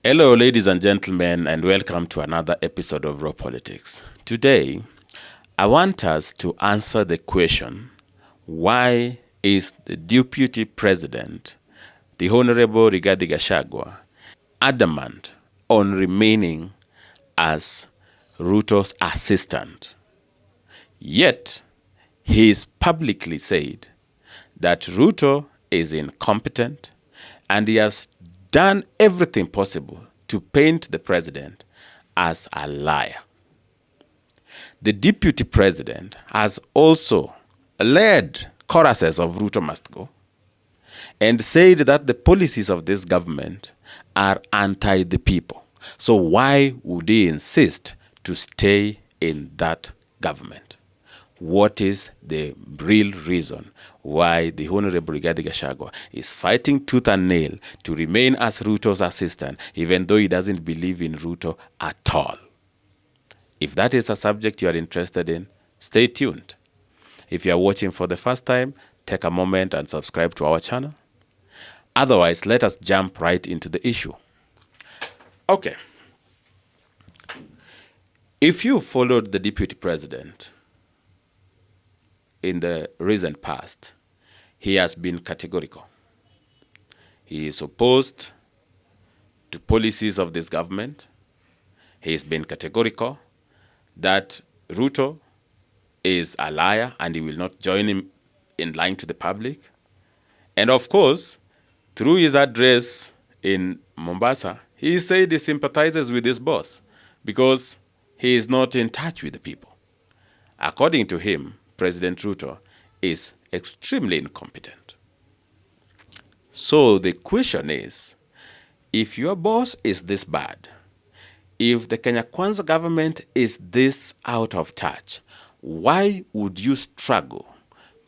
Hello, ladies and gentlemen, and welcome to another episode of Raw Politics. Today, I want us to answer the question, why is the Deputy President, the Honorable Rigathi Gachagua, adamant on remaining as Ruto's assistant? Yet, he has publicly said that Ruto is incompetent and he has done everything possible to paint the president as a liar. The deputy president has also led choruses of Ruto must go and said that the policies of this government are anti the people. So why would he insist to stay in that government? What is the real reason why the Honorable Rigathi Gachagua is fighting tooth and nail to remain as Ruto's assistant, even though he doesn't believe in Ruto at all? If that is a subject you are interested in, stay tuned. If you are watching for the first time, take a moment and subscribe to our channel. Otherwise, let us jump right into the issue. Okay. If you followed the deputy president in the recent past, he has been categorical. He is opposed to policies of this government. He has been categorical that Ruto is a liar and he will not join him in lying to the public. And of course, through his address in Mombasa, he said he sympathizes with his boss because he is not in touch with the people. According to him, President Ruto is extremely incompetent. So the question is, if your boss is this bad, if the Kenya Kwanza government is this out of touch, why would you struggle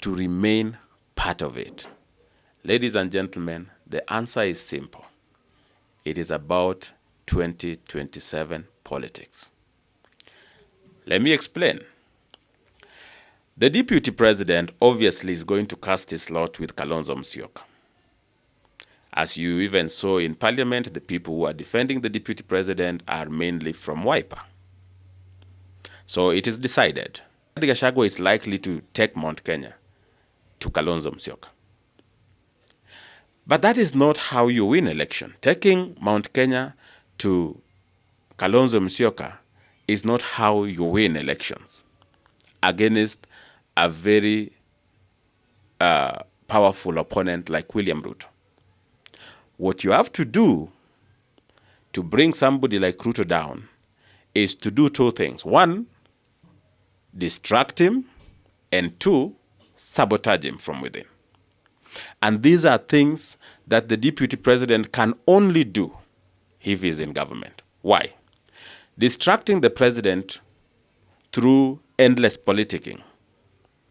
to remain part of it? Ladies and gentlemen, the answer is simple. It is about 2027 politics. Let me explain. The deputy president obviously is going to cast his lot with Kalonzo Musyoka. As you even saw in parliament, the people who are defending the deputy president are mainly from Wiper. So it is decided. Rigathi Gachagua is likely to take Mount Kenya to Kalonzo Musyoka. But that is not how you win election. Taking Mount Kenya to Kalonzo Musyoka is not how you win elections against a very powerful opponent like William Ruto. What you have to do to bring somebody like Ruto down is to do two things. One, distract him, and two, sabotage him from within. And these are things that the deputy president can only do if he's in government. Why? Distracting the president through endless politicking,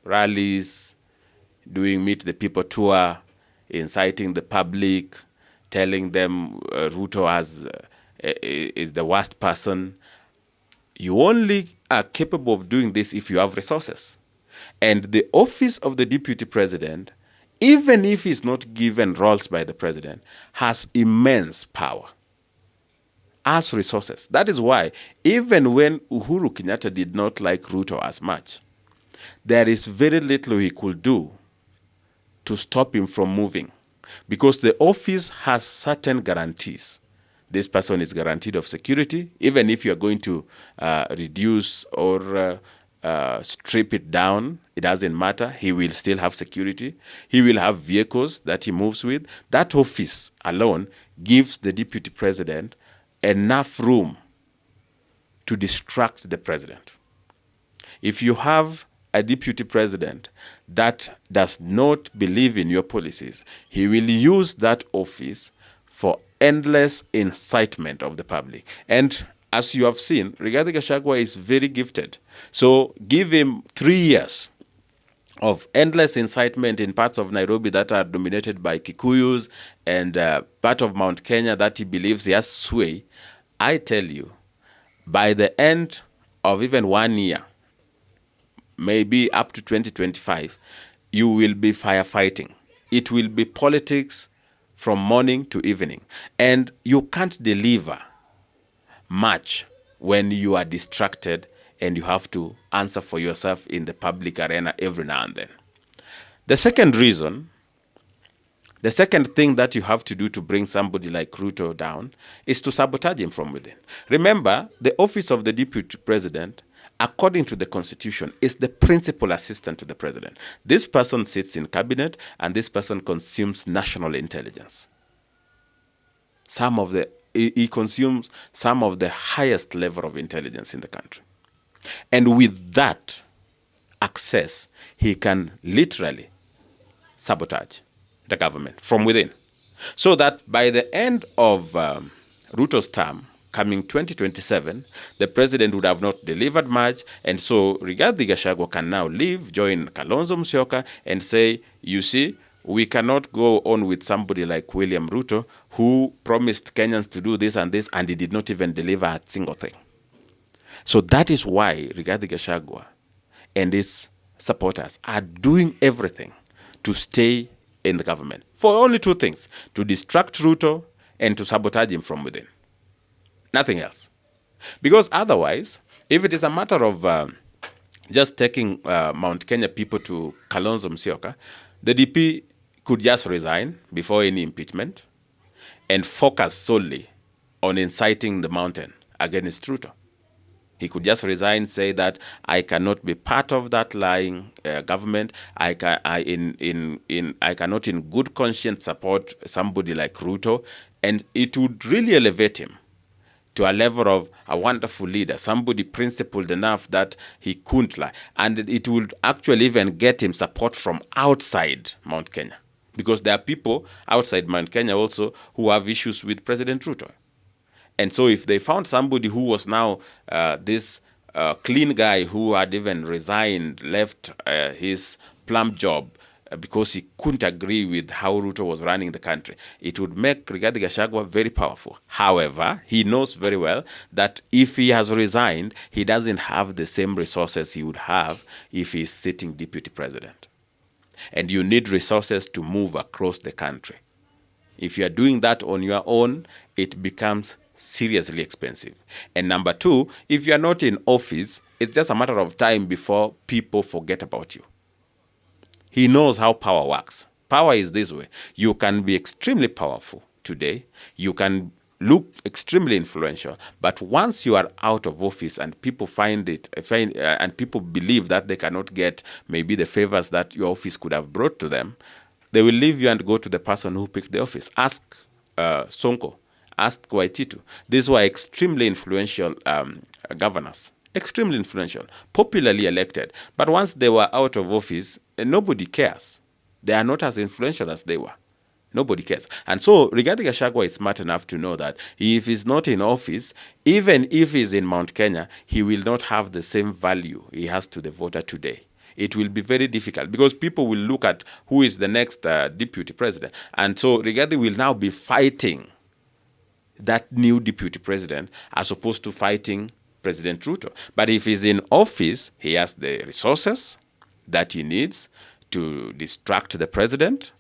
rallies, doing meet the people tour, inciting the public, telling them Ruto is the worst person. You only are capable of doing this if you have resources. And the office of the deputy president, even if he's not given roles by the president, has immense power, has resources. That is why even when Uhuru Kenyatta did not like Ruto as much, there is very little he could do to stop him from moving, because the office has certain guarantees. This person is guaranteed of security. Even if you're going to reduce or strip it down, it doesn't matter. He will still have security. He will have vehicles that he moves with. That office alone gives the deputy president enough room to distract the president. If you have a deputy president that does not believe in your policies, he will use that office for endless incitement of the public. And as you have seen, Rigathi Gachagua is very gifted. So give him 3 years of endless incitement in parts of Nairobi that are dominated by Kikuyus and part of Mount Kenya that he believes he has sway. I tell you, by the end of even 1 year, maybe up to 2025, you will be firefighting. It will be politics from morning to evening. And you can't deliver much when you are distracted and you have to answer for yourself in the public arena every now and then. The second reason, the second thing that you have to do to bring somebody like Ruto down is to sabotage him from within. Remember, the office of the deputy president, according to the constitution, is the principal assistant to the president. This person sits in cabinet and this person consumes national intelligence. He consumes some of the highest level of intelligence in the country. And with that access, he can literally sabotage the government from within. So that by the end of Ruto's term, coming 2027, the president would have not delivered much. And so Rigathi Gachagua can now leave, join Kalonzo Musyoka and say, you see, we cannot go on with somebody like William Ruto, who promised Kenyans to do this, and he did not even deliver a single thing. So that is why Rigathi Gachagua and his supporters are doing everything to stay in the government for only two things: to distract Ruto and to sabotage him from within. Nothing else. Because otherwise, if it is a matter of just taking Mount Kenya people to Kalonzo Musyoka, the DP could just resign before any impeachment and focus solely on inciting the mountain against Ruto. He could just resign, say that I cannot be part of that lying government. I cannot in good conscience support somebody like Ruto. And it would really elevate him to a level of a wonderful leader, somebody principled enough that he couldn't lie. And it would actually even get him support from outside Mount Kenya. Because there are people outside Mount Kenya also who have issues with President Ruto. And so if they found somebody who was now this clean guy who had even resigned, left his plum job because he couldn't agree with how Ruto was running the country, it would make Rigathi Gachagua very powerful. However, he knows very well that if he has resigned, he doesn't have the same resources he would have if he's sitting deputy president. And you need resources to move across the country. If you are doing that on your own, it becomes seriously expensive. And number two, if you are not in office, it's just a matter of time before people forget about you. He knows how power works. Power is this way. You can be extremely powerful today. You can look extremely influential. But once you are out of office and people and people believe that they cannot get maybe the favors that your office could have brought to them, they will leave you and go to the person who picked the office. Ask Sonko. Ask Waititu. These were extremely influential governors. Extremely influential. Popularly elected. But once they were out of office, nobody cares. They are not as influential as they were. Nobody cares. And so Rigathi Gachagua is smart enough to know that if he's not in office, even if he's in Mount Kenya, he will not have the same value he has to the voter today. It will be very difficult because people will look at who is the next deputy president. And so Rigathi will now be fighting that new deputy president as opposed to fighting President Ruto. But if he's in office, he has the resources that he needs to distract the president,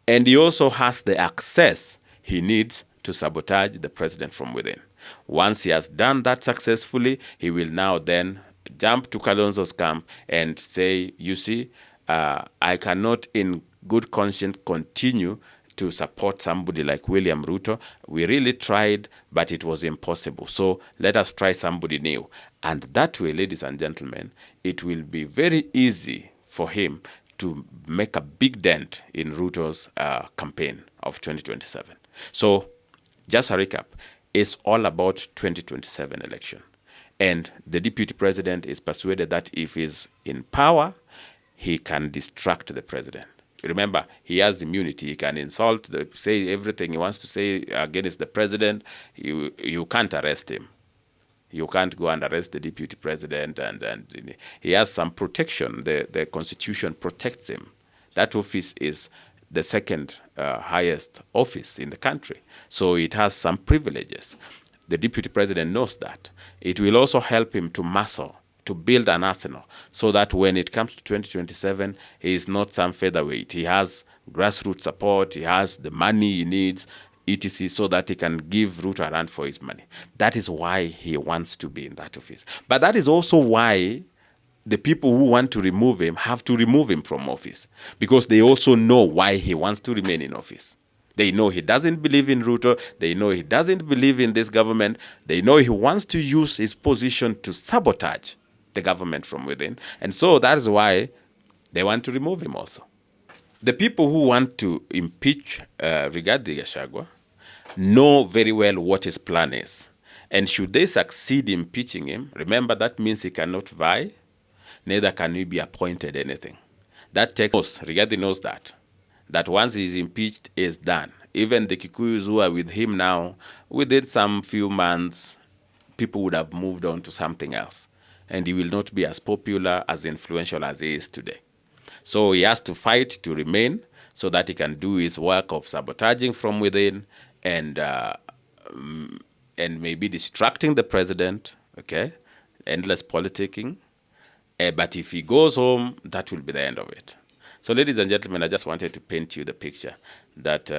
and he also has the access he needs to sabotage the president from within. Once he has done that successfully, he will now then jump to Kalonzo's camp and say, you see, I cannot in good conscience continue to support somebody like William Ruto. We really tried, but it was impossible. So let us try somebody new. And that way, ladies and gentlemen, it will be very easy for him to make a big dent in Ruto's campaign of 2027. So just a recap, it's all about 2027 election. And the deputy president is persuaded that if he's in power, he can distract the president. Remember, he has immunity. He can insult, say everything he wants to say against the president. You can't arrest him. You can't go and arrest the deputy president. And he has some protection. The Constitution protects him. That office is the second highest office in the country. So it has some privileges. The deputy president knows that. It will also help him to muscle, to build an arsenal, so that when it comes to 2027, he is not some featherweight. He has grassroots support, he has the money he needs, etc., so that he can give Ruto a run for his money. That is why he wants to be in that office. But that is also why the people who want to remove him have to remove him from office, because they also know why he wants to remain in office. They know he doesn't believe in Ruto. They know he doesn't believe in this government. They know he wants to use his position to sabotage the government from within. And so that is why they want to remove him also. The people who want to impeach Rigathi Gachagua know very well what his plan is. And should they succeed in impeaching him, remember that means he cannot vie, neither can he be appointed anything. That takes, Rigathi knows that once he's impeached, is done. Even the Kikuyus who are with him now, within some few months, people would have moved on to something else. And he will not be as popular, as influential as he is today. So he has to fight to remain so that he can do his work of sabotaging from within and maybe distracting the president, okay? Endless politicking. But if he goes home, that will be the end of it. So ladies and gentlemen, I just wanted to paint you the picture that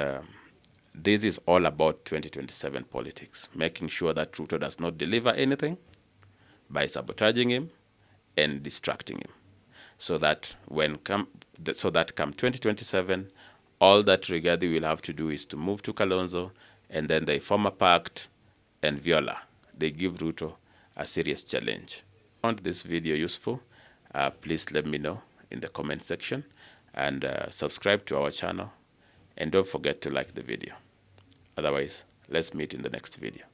this is all about 2027 politics, making sure that Ruto does not deliver anything by sabotaging him and distracting him. So that come 2027, all that Rigathi will have to do is to move to Kalonzo, and then they form a pact, and voila, they give Ruto a serious challenge. If you found this video useful, please let me know in the comment section, and subscribe to our channel, and don't forget to like the video. Otherwise, let's meet in the next video.